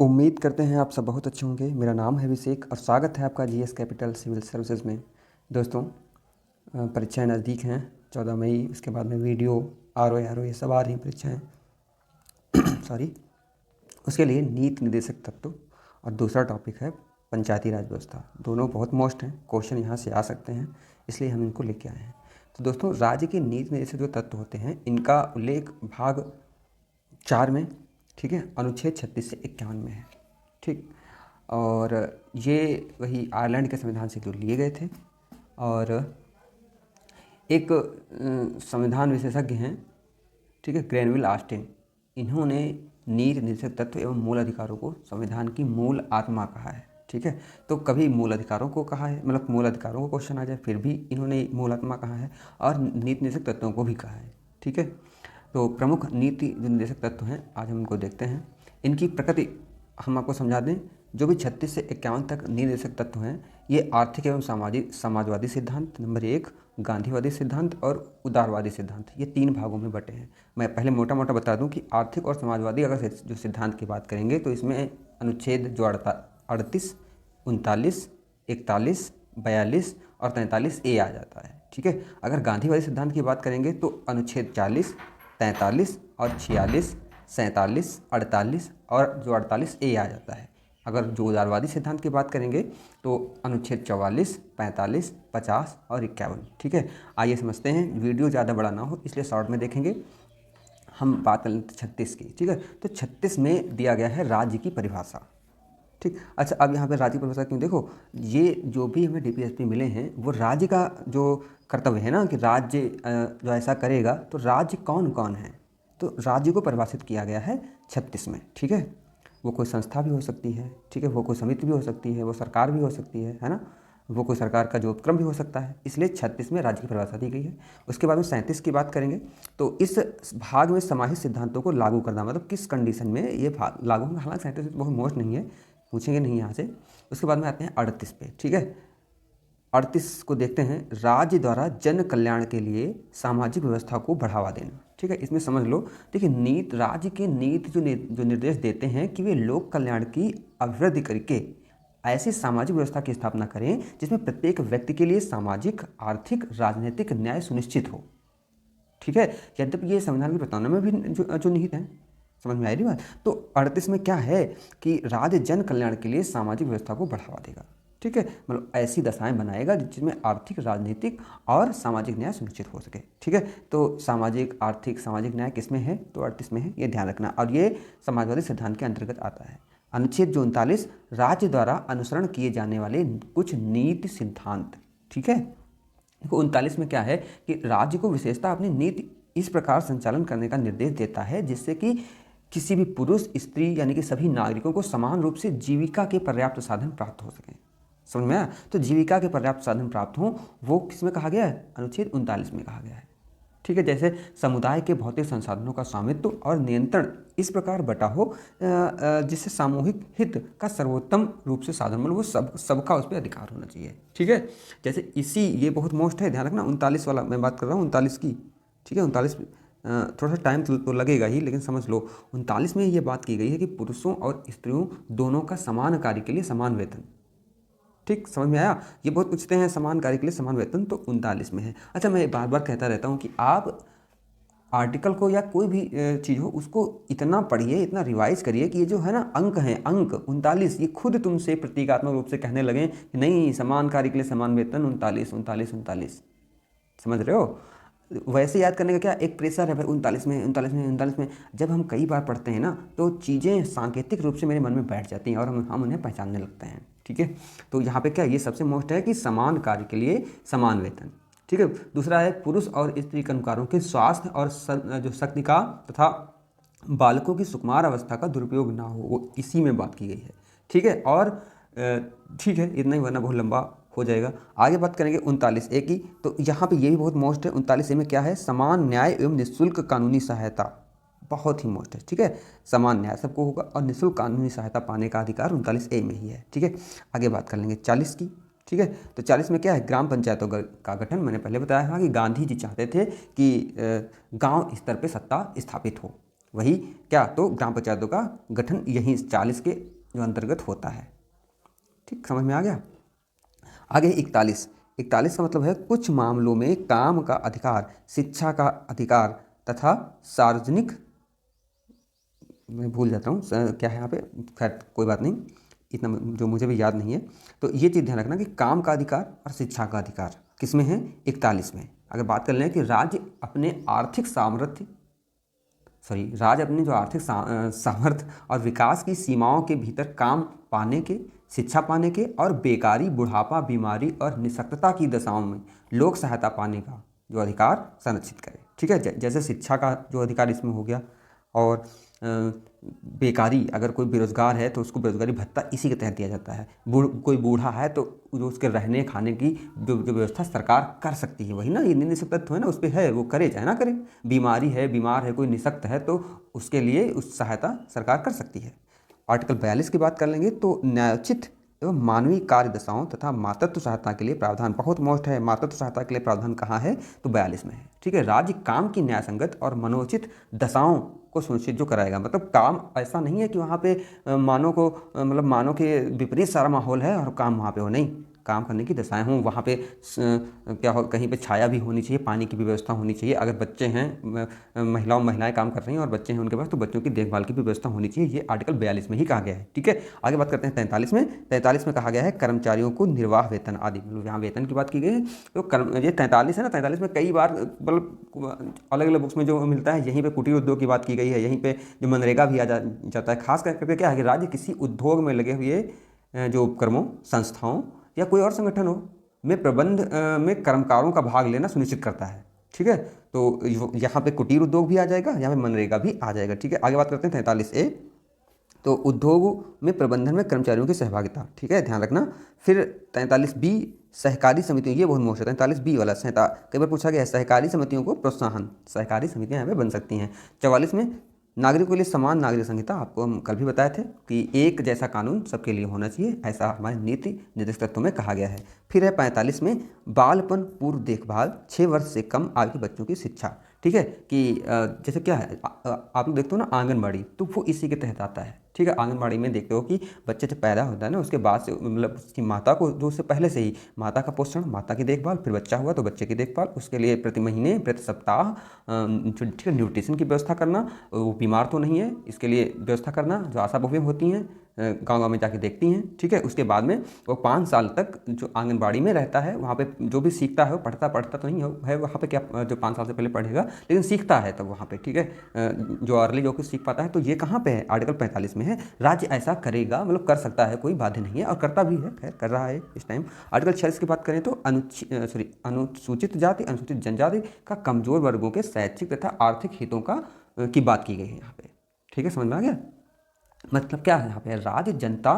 उम्मीद करते हैं आप सब बहुत अच्छे होंगे। मेरा नाम है अभिषेक और स्वागत है आपका जीएस कैपिटल सिविल सर्विसेज में। दोस्तों, परीक्षाएं नज़दीक हैं। 14 मई, उसके बाद में वीडियो, आर ओ ये सब आ रही परीक्षाएं। सॉरी। उसके लिए नीति निर्देशक तत्व और दूसरा टॉपिक है पंचायती राज व्यवस्था। दोनों बहुत मोस्ट हैं, क्वेश्चन यहाँ से आ सकते हैं, इसलिए हम इनको लेके आए हैं। तो दोस्तों, राज्य के नीति निर्देशक जो तत्व होते हैं इनका उल्लेख भाग 4 में, ठीक है, अनुच्छेद 36 से 51 में है। ठीक। और ये वही आयरलैंड के संविधान से जो लिए गए थे। और एक संविधान विशेषज्ञ हैं, ठीक है, ग्रेनविल ऑस्टिन, इन्होंने नीति निर्देशक तत्व एवं मूल अधिकारों को संविधान की मूल आत्मा कहा है। ठीक है, तो कभी मूल अधिकारों को कहा है, मतलब मूल अधिकारों को क्वेश्चन आ जाए फिर भी इन्होंने मूल आत्मा कहा है, और नीति निर्देशक तत्वों को भी कहा है। ठीक है, तो प्रमुख नीति जो निर्देशक तत्व हैं आज हम उनको देखते हैं। इनकी प्रकृति हम आपको समझा दें। जो भी 36 से 51 तक निर्देशक तत्व हैं ये आर्थिक एवं समाजवादी सिद्धांत नंबर 1, गांधीवादी सिद्धांत और उदारवादी सिद्धांत, ये 3 भागों में बटे हैं। मैं पहले मोटा मोटा बता दूं कि आर्थिक और समाजवादी अगर जो सिद्धांत की बात करेंगे तो इसमें अनुच्छेद जो 38, 39, 41, 42 और 43 ए आ जाता है। ठीक है, अगर गांधीवादी सिद्धांत की बात करेंगे तो अनुच्छेद 40, 43 और 46, 47, 48 और जो 48 ए आ जाता है। अगर जो उदारवादी सिद्धांत की बात करेंगे तो अनुच्छेद 44, 45, 50 और 51। ठीक है, आइए समझते हैं। वीडियो ज़्यादा बड़ा ना हो इसलिए शॉर्ट में देखेंगे। हम बात कर लेते 36 की। ठीक है, तो 36 में दिया गया है राज्य की परिभाषा। ठीक। अच्छा, अब यहाँ पे राज्य की परिभाषा क्यों, देखो ये जो भी हमें डीपीएसपी मिले हैं वो राज्य का जो कर्तव्य है ना कि राज्य जो ऐसा करेगा, तो राज्य कौन कौन है, तो राज्य को परिभाषित किया गया है 36 में। ठीक है, वो कोई संस्था भी हो सकती है, ठीक है, वो कोई समिति भी हो सकती है, वो सरकार भी हो सकती है ना, वो कोई सरकार का जो उपक्रम भी हो सकता है, इसलिए 36 में राज्य की परिभाषा दी गई है। उसके बाद में 37 की बात करेंगे तो इस भाग में समाहित सिद्धांतों को लागू करना, मतलब किस कंडीशन में ये भाग लागू होगा। हालांकि 37 बहुत मोस्ट नहीं है, पूछेंगे नहीं यहाँ से। उसके बाद में आते हैं 38 पे। ठीक है, 38 को देखते हैं, राज्य द्वारा जन कल्याण के लिए सामाजिक व्यवस्था को बढ़ावा देना। ठीक है, इसमें समझ लो, देखिए नीति, राज्य के नीति जो निर्देश देते हैं कि वे लोक कल्याण की अभिवृद्धि करके ऐसी सामाजिक व्यवस्था की स्थापना करें जिसमें प्रत्येक व्यक्ति के लिए सामाजिक, आर्थिक, राजनीतिक न्याय सुनिश्चित हो। ठीक है, यद्यपि ये संविधान की प्रस्तावना में भी जो निहित है। समझ में आई रही बात। तो 38 में क्या है कि राज्य जन कल्याण के लिए सामाजिक व्यवस्था को बढ़ावा देगा। ठीक है, मतलब ऐसी दशाएं बनाएगा जिसमें आर्थिक, राजनीतिक और सामाजिक न्याय सुनिश्चित हो सके। ठीक है, तो सामाजिक, आर्थिक, सामाजिक न्याय किस में है, तो 38 में है, ये ध्यान रखना। और ये समाजवादी सिद्धांत के अंतर्गत आता है। अनुच्छेद जो 39, राज्य द्वारा अनुसरण किए जाने वाले कुछ नीति सिद्धांत। ठीक है, 39 में क्या है कि राज्य को विशेषता अपनी नीति इस प्रकार संचालन करने का निर्देश देता है जिससे कि किसी भी पुरुष, स्त्री यानी कि सभी नागरिकों को समान रूप से जीविका के पर्याप्त साधन प्राप्त हो सकें। समझ में आया। तो जीविका के पर्याप्त साधन प्राप्त हों, वो किस में कहा गया है, अनुच्छेद 39 में कहा गया है। ठीक है, जैसे समुदाय के भौतिक संसाधनों का स्वामित्व और नियंत्रण इस प्रकार बटा हो जिससे सामूहिक हित का सर्वोत्तम रूप से साधन, मतलब वो सबका उस पर अधिकार होना चाहिए। ठीक है, जैसे इसी, ये बहुत मोस्ट है, ध्यान रखना। 39 वाला मैं बात कर रहा हूँ, 39 की। ठीक है, 39 थोड़ा सा टाइम तो लगेगा ही, लेकिन समझ लो 39 में ये बात की गई है कि पुरुषों और स्त्रियों दोनों का समान कार्य के लिए समान वेतन। ठीक, समझ में आया। ये बहुत पूछते हैं समान कार्य के लिए समान वेतन, तो 39 में है। अच्छा, मैं बार बार कहता रहता हूँ कि आप आर्टिकल को या कोई भी चीज़ हो उसको इतना पढ़िए, इतना रिवाइज करिए कि ये जो है ना अंक हैं, अंक 39, ये खुद तुमसे प्रतीकात्मक रूप से कहने लगें कि नहीं, समान कार्य के लिए समान वेतन 39, 39, 39। समझ रहे हो। वैसे याद करने का क्या एक प्रेशर है भाई, 39 में, 39 में, 39 में। जब हम कई बार पढ़ते हैं ना तो चीज़ें सांकेतिक रूप से मेरे मन में बैठ जाती हैं और हम उन्हें पहचानने लगते हैं। ठीक है, तो यहाँ पे क्या, ये सबसे मोस्ट है कि समान कार्य के लिए समान वेतन। ठीक है, दूसरा है पुरुष और स्त्री कर्मकारों के स्वास्थ्य और जो शक्ति का तथा बालकों की सुकुमार अवस्था का दुरुपयोग ना हो, वो इसी में बात की गई है। ठीक है, और ठीक है, इतना ही, वरना बहुत लंबा हो जाएगा। आगे बात करेंगे 39 ए की, तो यहाँ पे ये भी बहुत मोस्ट है। 39 ए में क्या है, समान न्याय एवं निःशुल्क कानूनी सहायता, बहुत ही मोस्ट है। ठीक है, समान न्याय सबको होगा और निःशुल्क कानूनी सहायता पाने का अधिकार 39 ए में ही है। ठीक है, आगे बात कर लेंगे 40 की। ठीक है, तो 40 में क्या है, ग्राम पंचायतों का गठन। मैंने पहले बताया था कि गांधी जी चाहते थे कि गांव स्तर पे सत्ता स्थापित हो। वही क्या, तो ग्राम पंचायतों का गठन यही 40 के जो अंतर्गत होता है। ठीक, समझ में आ गया। आगे 41। 41 का मतलब है कुछ मामलों में काम का अधिकार, शिक्षा का अधिकार तथा सार्वजनिक, मैं भूल जाता हूँ क्या है यहाँ पे, खैर कोई बात नहीं, इतना जो मुझे भी याद नहीं है। तो ये चीज़ ध्यान रखना कि काम का अधिकार और शिक्षा का अधिकार किस में है, 41 में। अगर बात कर लें कि राज्य अपने आर्थिक सामर्थ्य, राज्य अपने जो आर्थिक सामर्थ्य और विकास की सीमाओं के भीतर काम पाने के, शिक्षा पाने के और बेकारी, बुढ़ापा, बीमारी और निःशक्तता की दशाओं में लोक सहायता पाने का जो अधिकार संरक्षित करे। ठीक है, जैसे शिक्षा का जो अधिकार इसमें हो गया, और बेकारी, अगर कोई बेरोजगार है तो उसको बेरोजगारी भत्ता इसी के तहत दिया जाता है। कोई बूढ़ा है तो जो उसके रहने खाने की जो व्यवस्था सरकार कर सकती है, वही ना, ये निःशक्त तत्व है ना, उस पर है, वो करे चाहे ना करे। बीमारी है, बीमार है, कोई निःशक्त है तो उसके लिए उस सहायता सरकार कर सकती है। आर्टिकल 42 की बात कर लेंगे तो न्यायोचित एवं मानवीय कार्य दशाओं तथा मातृत्व सहायता के लिए प्रावधान, बहुत मोस्ट है। मातृत्व सहायता के लिए प्रावधान कहाँ है, तो 42 में है। ठीक है, राज्य काम की न्यायसंगत और मनोचित दशाओं को सुनिश्चित जो कराएगा, मतलब काम ऐसा नहीं है कि वहाँ पे मानव को मतलब मानव के विपरीत सारा माहौल है और काम वहाँ पे हो, नहीं, काम करने की दशाएं हों, वहाँ पे क्या हो, कहीं पे छाया भी होनी चाहिए, पानी की भी व्यवस्था होनी चाहिए। अगर बच्चे हैं, महिलाएं काम कर रही हैं और बच्चे हैं उनके पास, तो बच्चों की देखभाल की भी व्यवस्था होनी चाहिए। ये आर्टिकल 42 में ही कहा गया है। ठीक है, आगे बात करते हैं 43 में। 43 में कहा गया है कर्मचारियों को निर्वाह वेतन आदि, मतलब यहाँ वेतन की बात की गई है। तो ये 43 है ना, 43 में कई बार मतलब अलग अलग बुक्स में जो मिलता है, यहीं पर कुटीर उद्योग की बात की गई है, यहीं पर जो मनरेगा भी आ जाता है। खास करके क्या है कि राज्य किसी उद्योग में लगे हुए जो उपक्रमों, संस्थाओं या कोई और संगठन हो में प्रबंध में कर्मकारों का भाग लेना सुनिश्चित करता है। ठीक है, तो यहाँ पे कुटीर उद्योग भी आ जाएगा, यहाँ पे मनरेगा भी आ जाएगा। ठीक है, आगे बात करते हैं 43A। तो उद्योग में प्रबंधन में कर्मचारियों की सहभागिता, ठीक है, ध्यान रखना। फिर 43B सहकारी समितियों, ये बहुत मोस्ट है 43B वाला, कई बार पूछा गया है, सहकारी समितियों को प्रोत्साहन, सहकारी समितियाँ यहाँ पे बन सकती हैं। 44 में नागरिकों के लिए समान नागरिक संहिता, आपको हम कल भी बताए थे कि एक जैसा कानून सबके लिए होना चाहिए, ऐसा हमारे नीति निर्देशक तत्वों में कहा गया है। फिर है 45 में बालपन पूर्व देखभाल, 6 वर्ष से कम आयु के बच्चों की शिक्षा। ठीक है, कि जैसे क्या है, आप लोग देखते हो ना आंगनबाड़ी, तो वो इसी के तहत आता है। ठीक है, आंगनबाड़ी में देखते हो कि बच्चे जब पैदा होता है ना, उसके बाद से मतलब उसकी माता को, जो उससे पहले से ही माता का पोषण, माता की देखभाल, फिर बच्चा हुआ तो बच्चे की देखभाल, उसके लिए प्रति महीने, प्रति सप्ताह ठीक है न्यूट्रिशन की व्यवस्था करना, वो बीमार तो नहीं है इसके लिए व्यवस्था करना, जो आशा बहुएं होती हैं गांव-गांव में जाके देखती हैं। ठीक है, उसके बाद में वो 5 साल तक जो आंगनबाड़ी में रहता है, वहाँ पे जो भी सीखता है, वो पढ़ता तो नहीं है वहाँ पे, क्या जो 5 साल से पहले पढ़ेगा, लेकिन सीखता है तब वहाँ पे। ठीक है, जो अर्ली जो कुछ सीख पाता है, तो ये कहाँ पे है, आर्टिकल 45 में है। राज्य ऐसा करेगा, मतलब कर सकता है, कोई बाध्य नहीं है, और करता भी है, खैर कर रहा है इस टाइम। आर्टिकल 46 की बात करें तो अनुसूचित जाति, अनुसूचित जनजाति का कमजोर वर्गों के शैक्षिक तथा आर्थिक हितों की बात की गई है यहाँ पे। ठीक है, समझ में आ गया। मतलब क्या है यहाँ पे, राज्य जनता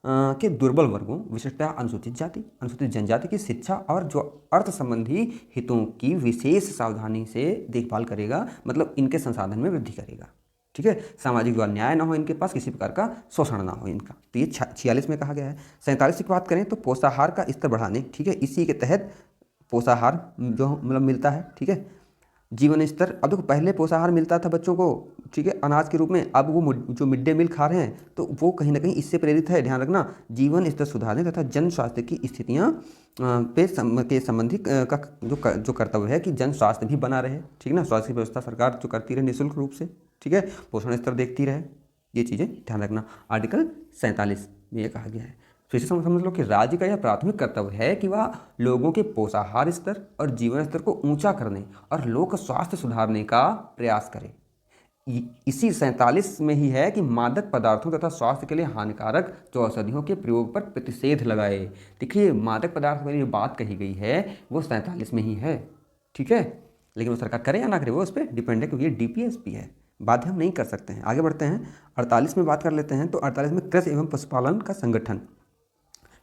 के दुर्बल वर्गों, विशेषतः अनुसूचित जाति, अनुसूचित जनजाति की शिक्षा और जो अर्थ संबंधी हितों की विशेष सावधानी से देखभाल करेगा, मतलब इनके संसाधन में वृद्धि करेगा। ठीक है, सामाजिक जो अन्याय ना हो इनके पास, किसी प्रकार का शोषण ना हो इनका, तो ये 46 में कहा गया है। 47 की बात करें तो पोषाहार का स्तर बढ़ाने, ठीक है, इसी के तहत पोषाहार जो मतलब मिलता है। ठीक है, जीवन स्तर, अब देखो पहले पोषाहार मिलता था बच्चों को, ठीक है, अनाज के रूप में, अब वो जो मिड डे मील खा रहे हैं, तो वो कहीं ना कहीं इससे प्रेरित है। ध्यान रखना, जीवन स्तर सुधारने तथा जन स्वास्थ्य की स्थितियाँ के संबंधी का जो कर्तव्य है कि जन स्वास्थ्य भी बना रहे। ठीक ना, स्वास्थ्य की व्यवस्था सरकार जो करती रहे निःशुल्क रूप से। ठीक है, पोषण स्तर देखती रहे, ये चीज़ें ध्यान रखना। आर्टिकल 47 में ये कहा गया है। फिर से समझ लो कि राज्य का यह प्राथमिक कर्तव्य है कि वह लोगों के पोषाहार स्तर और जीवन स्तर को ऊंचा करने और लोक स्वास्थ्य सुधारने का प्रयास करे। इसी 47 में ही है कि मादक पदार्थों तथा स्वास्थ्य के लिए हानिकारक जो औषधियों के प्रयोग पर प्रतिषेध लगाए। देखिए, मादक पदार्थ वाली जो बात कही गई है वो 47 में ही है। ठीक है, लेकिन वो सरकार करे या ना करे वो उस पर डिपेंड है, क्योंकि ये DPSP है, बाध्य हम नहीं कर सकते हैं। आगे बढ़ते हैं, 48 में बात कर लेते हैं। तो 48 में कृषि एवं पशुपालन का संगठन,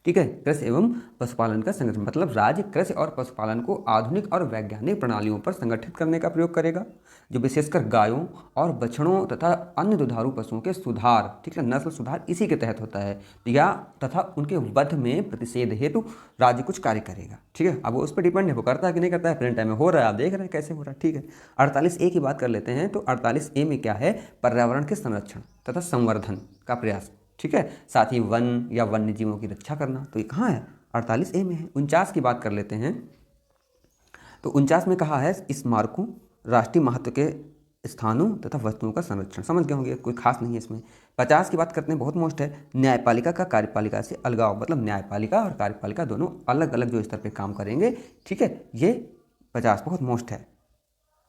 ठीक है। कृषि एवं पशुपालन का संगठन मतलब राज्य कृषि और पशुपालन को आधुनिक और वैज्ञानिक प्रणालियों पर संगठित करने का प्रयोग करेगा, जो विशेषकर गायों और बछड़ों तथा अन्य दुधारू पशुओं के सुधार, ठीक है, नस्ल सुधार इसी के तहत होता है, या तथा उनके वध में प्रतिषेध हेतु राज्य कुछ कार्य करेगा। ठीक है, अब वो उस पर डिपेंड है, वो करता है कि नहीं करता है, प्रेजेंट टाइम में हो रहा है, आप देख रहे हैं कैसे हो रहा है। ठीक है, 48A की बात कर लेते हैं। तो 48A में क्या है, पर्यावरण के संरक्षण तथा संवर्धन का प्रयास, ठीक है, साथ ही वन या वन्य जीवों की रक्षा करना। तो ये कहाँ है, 48A में है। 49 की बात कर लेते हैं। तो 49 में कहा है स्मारकों, राष्ट्रीय महत्व के स्थानों तथा वस्तुओं का संरक्षण। समझ गए होंगे, कोई खास नहीं है इसमें। 50 की बात करते हैं, बहुत मोस्ट है, न्यायपालिका का कार्यपालिका से अलगाव, मतलब न्यायपालिका और कार्यपालिका दोनों अलग अलग जो स्तर पे काम करेंगे। ठीक है, ये 50 बहुत मोस्ट है।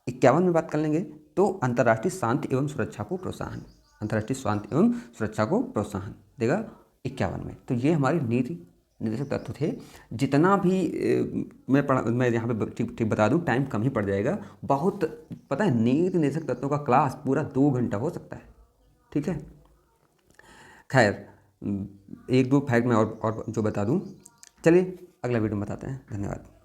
51 में बात कर लेंगे तो अंतर्राष्ट्रीय शांति एवं सुरक्षा को प्रोत्साहन, अंतर्राष्ट्रीय शांति एवं सुरक्षा को प्रोत्साहन देगा 51 में। तो ये हमारी नीति निर्देशक तत्व थे। जितना भी मैं यहाँ पे ठीक बता दूँ, टाइम कम ही पड़ जाएगा बहुत। पता है, नीति निर्देशक तत्वों का क्लास पूरा 2 घंटा हो सकता है। ठीक है, खैर 1-2 फैक्ट मैं और जो बता दूँ। चलिए अगला वीडियो में बताते हैं। धन्यवाद।